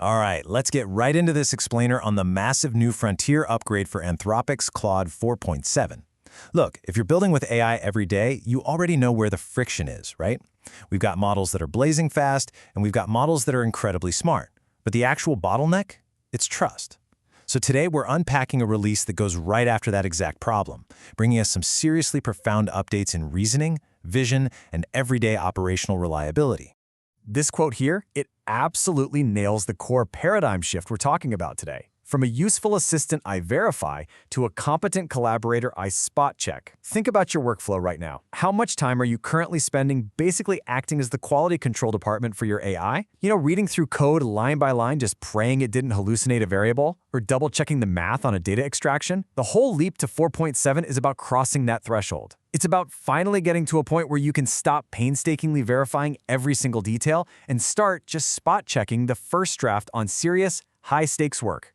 All right, let's get right into this explainer on the massive new frontier upgrade for Anthropic's Claude 4.7. Look, if you're building with AI every day, you already know where the friction is, right? We've got models that are blazing fast, and we've got models that are incredibly smart. But the actual bottleneck? It's trust. So today we're unpacking a release that goes right after that exact problem, bringing us some seriously profound updates in reasoning, vision, and everyday operational reliability. This quote here, it absolutely nails the core paradigm shift we're talking about today. From a useful assistant I verify to a competent collaborator I spot check. Think about your workflow right now. How much time are you currently spending basically acting as the quality control department for your AI? Reading through code line by line, just praying it didn't hallucinate a variable? Or double-checking the math on a data extraction? The whole leap to 4.7 is about crossing that threshold. It's about finally getting to a point where you can stop painstakingly verifying every single detail and start just spot-checking the first draft on serious, high-stakes work.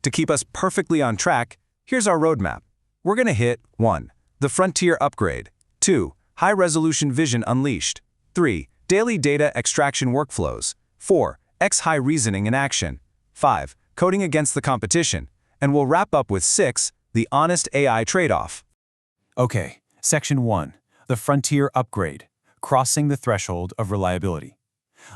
To keep us perfectly on track, here's our roadmap. We're going to hit 1. The Frontier Upgrade. 2. High-Resolution Vision Unleashed. 3. Daily Data Extraction Workflows. 4. X-High Reasoning in Action. 5. Coding Against the Competition. And we'll wrap up with 6. The Honest AI Trade-Off. Okay, Section 1. The Frontier Upgrade. Crossing the Threshold of Reliability.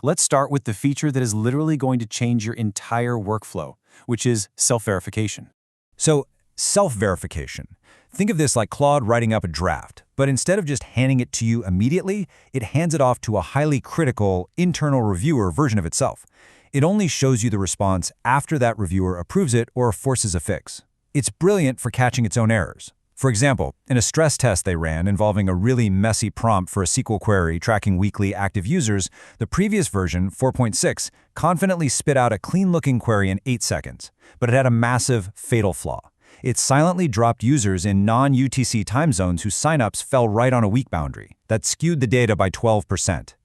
Let's start with the feature that is literally going to change your entire workflow, which is self-verification. So, self-verification. Think of this like Claude writing up a draft, but instead of just handing it to you immediately, it hands it off to a highly critical, internal reviewer version of itself. It only shows you the response after that reviewer approves it or forces a fix. It's brilliant for catching its own errors. For example, in a stress test they ran involving a really messy prompt for a SQL query tracking weekly active users, the previous version, 4.6, confidently spit out a clean-looking query in 8 seconds. But it had a massive, fatal flaw. It silently dropped users in non-UTC time zones whose signups fell right on a weak boundary. That skewed the data by 12%.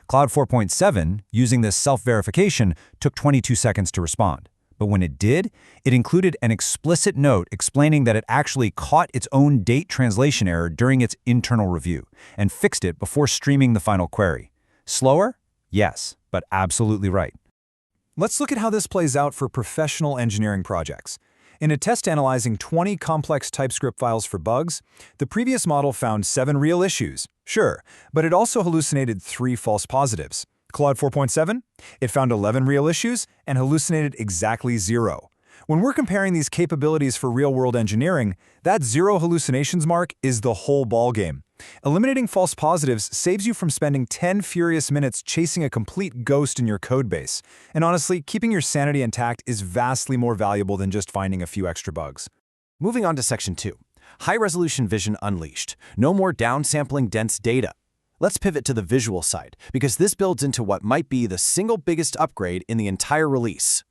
Claude 4.7, using this self-verification, took 22 seconds to respond. But when it did, it included an explicit note explaining that it actually caught its own date translation error during its internal review and fixed it before streaming the final query. Slower? Yes, but absolutely right. Let's look at how this plays out for professional engineering projects. In a test analyzing 20 complex TypeScript files for bugs, the previous model found 7 real issues. Sure, but it also hallucinated 3 false positives. Claude 4.7, it found 11 real issues and hallucinated exactly 0. When we're comparing these capabilities for real-world engineering, that 0 hallucinations mark is the whole ballgame. Eliminating false positives saves you from spending 10 furious minutes chasing a complete ghost in your codebase. And honestly, keeping your sanity intact is vastly more valuable than just finding a few extra bugs. Moving on to Section 2. High-Resolution Vision Unleashed. No more downsampling dense data. Let's pivot to the visual side, because this builds into what might be the single biggest upgrade in the entire release.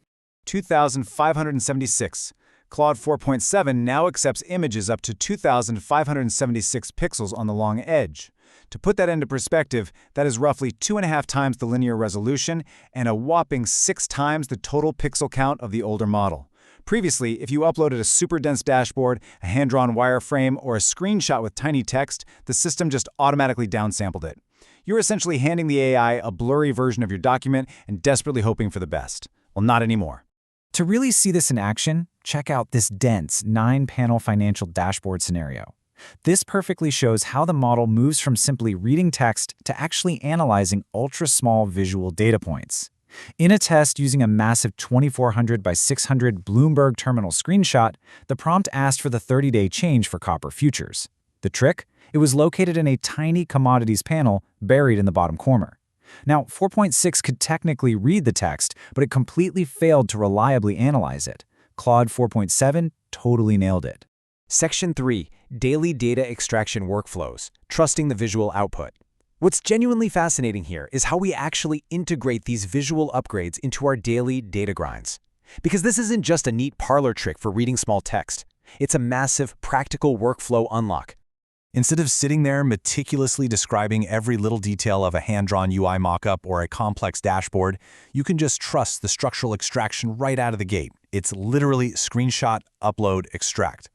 2,576. Claude 4.7 now accepts images up to 2,576 pixels on the long edge. To put that into perspective, that is roughly 2.5 times the linear resolution and a whopping 6 times the total pixel count of the older model. Previously, if you uploaded a super dense dashboard, a hand-drawn wireframe, or a screenshot with tiny text, the system just automatically downsampled it. You're essentially handing the AI a blurry version of your document and desperately hoping for the best. Well, not anymore. To really see this in action, check out this dense 9-panel financial dashboard scenario. This perfectly shows how the model moves from simply reading text to actually analyzing ultra-small visual data points. In a test using a massive 2400 by 600 Bloomberg terminal screenshot, the prompt asked for the 30-day change for copper futures. The trick? It was located in a tiny commodities panel buried in the bottom corner. Now, 4.6 could technically read the text, but it completely failed to reliably analyze it. Claude 4.7 totally nailed it. Section 3. Daily Data Extraction Workflows. Trusting the visual output. What's genuinely fascinating here is how we actually integrate these visual upgrades into our daily data grinds. Because this isn't just a neat parlor trick for reading small text. It's a massive, practical workflow unlock. Instead of sitting there meticulously describing every little detail of a hand-drawn UI mockup or a complex dashboard, you can just trust the structural extraction right out of the gate. It's literally screenshot, upload, extract.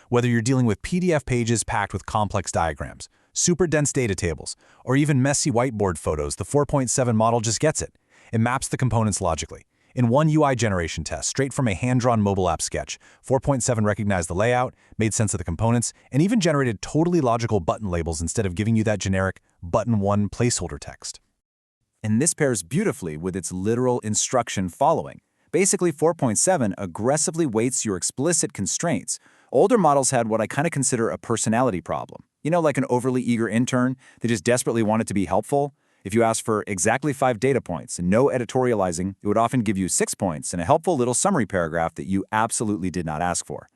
Whether you're dealing with PDF pages packed with complex diagrams, super dense data tables, or even messy whiteboard photos, the 4.7 model just gets it. It maps the components logically. In one UI generation test, straight from a hand-drawn mobile app sketch, 4.7 recognized the layout, made sense of the components, and even generated totally logical button labels instead of giving you that generic button 1 placeholder text. And this pairs beautifully with its literal instruction following. Basically, 4.7 aggressively weights your explicit constraints. Older models had what I kind of consider a personality problem. You know, like an overly eager intern that just desperately wanted to be helpful. If you asked for exactly 5 data points and no editorializing, it would often give you 6 points and a helpful little summary paragraph that you absolutely did not ask for.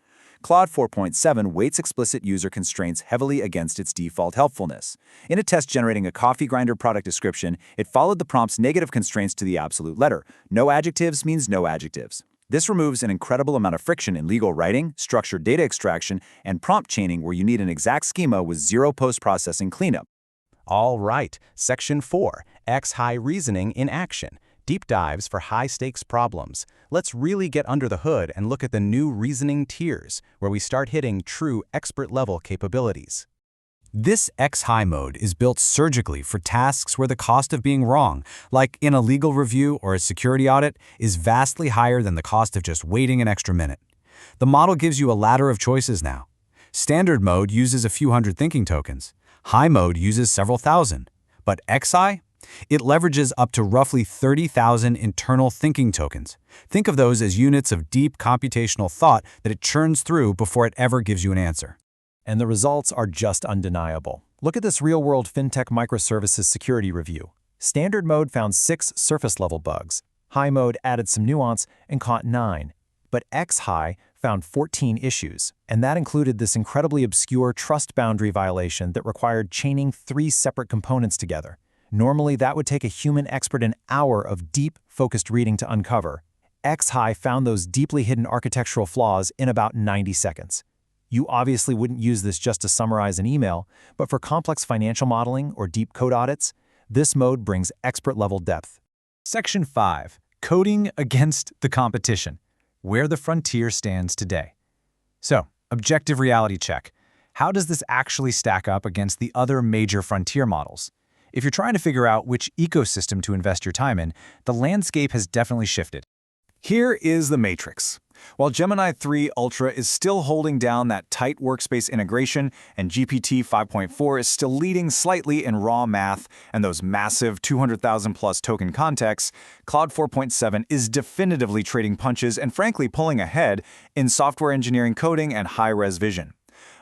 Claude 4.7 weights explicit user constraints heavily against its default helpfulness. In a test generating a coffee grinder product description, it followed the prompt's negative constraints to the absolute letter. No adjectives means no adjectives. This removes an incredible amount of friction in legal writing, structured data extraction, and prompt chaining where you need an exact schema with zero post-processing cleanup. All right, Section 4, X-High Reasoning in Action. Deep dives for high-stakes problems. Let's really get under the hood and look at the new reasoning tiers, where we start hitting true expert-level capabilities. This X-High mode is built surgically for tasks where the cost of being wrong, like in a legal review or a security audit, is vastly higher than the cost of just waiting an extra minute. The model gives you a ladder of choices now. Standard mode uses a few hundred thinking tokens. High mode uses several thousand. But X-High? It leverages up to roughly 30,000 internal thinking tokens. Think of those as units of deep computational thought that it churns through before it ever gives you an answer. And the results are just undeniable. Look at this real-world fintech microservices security review. Standard mode found 6 surface-level bugs. High mode added some nuance and caught 9. But X-High found 14 issues, and that included this incredibly obscure trust boundary violation that required chaining 3 separate components together. Normally, that would take a human expert an hour of deep, focused reading to uncover. X-High found those deeply hidden architectural flaws in about 90 seconds. You obviously wouldn't use this just to summarize an email, but for complex financial modeling or deep code audits, this mode brings expert-level depth. Section 5. Coding against the competition. Where the frontier stands today. So, objective reality check. How does this actually stack up against the other major frontier models? If you're trying to figure out which ecosystem to invest your time in, the landscape has definitely shifted. Here is the matrix. While Gemini 3 Ultra is still holding down that tight workspace integration and GPT 5.4 is still leading slightly in raw math and those massive 200,000-plus token contexts, Claude 4.7 is definitively trading punches and frankly pulling ahead in software engineering coding and high-res vision.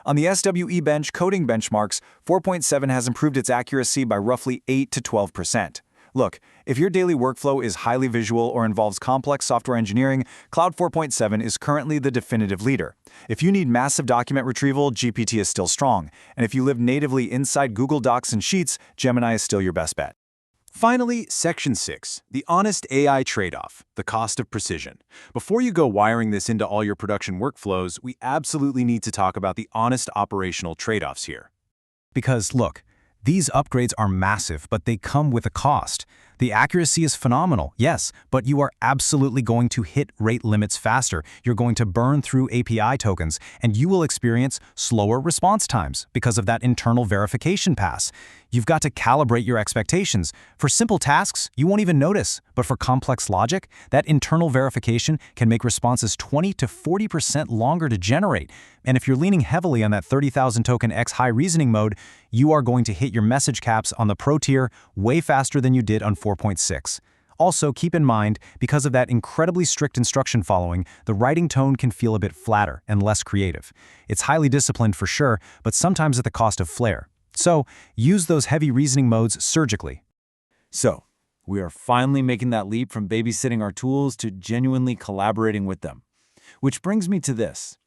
On the SWE Bench coding benchmarks, 4.7 has improved its accuracy by roughly 8 to 12%. Look, if your daily workflow is highly visual or involves complex software engineering, Claude 4.7 is currently the definitive leader. If you need massive document retrieval, GPT is still strong. And if you live natively inside Google Docs and Sheets, Gemini is still your best bet. Finally, Section 6, the honest AI trade-off, the cost of precision. Before you go wiring this into all your production workflows, we absolutely need to talk about the honest operational trade-offs here. Because, look, these upgrades are massive, but they come with a cost. The accuracy is phenomenal, yes, but you are absolutely going to hit rate limits faster. You're going to burn through API tokens, and you will experience slower response times because of that internal verification pass. You've got to calibrate your expectations. For simple tasks, you won't even notice, but for complex logic, that internal verification can make responses 20 to 40% longer to generate. And if you're leaning heavily on that 30,000 token X-High reasoning mode, you are going to hit your message caps on the Pro tier way faster than you did on 4.6. Also, keep in mind, because of that incredibly strict instruction following, the writing tone can feel a bit flatter and less creative. It's highly disciplined for sure, but sometimes at the cost of flair. So, use those heavy reasoning modes surgically. So, we are finally making that leap from babysitting our tools to genuinely collaborating with them. Which brings me to this.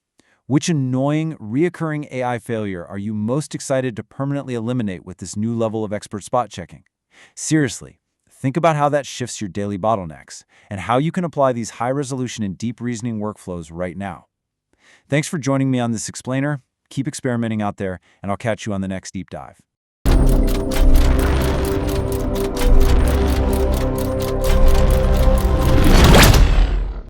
Which annoying, reoccurring AI failure are you most excited to permanently eliminate with this new level of expert spot checking? Seriously, think about how that shifts your daily bottlenecks and how you can apply these high-resolution and deep reasoning workflows right now. Thanks for joining me on this explainer. Keep experimenting out there, and I'll catch you on the next deep dive.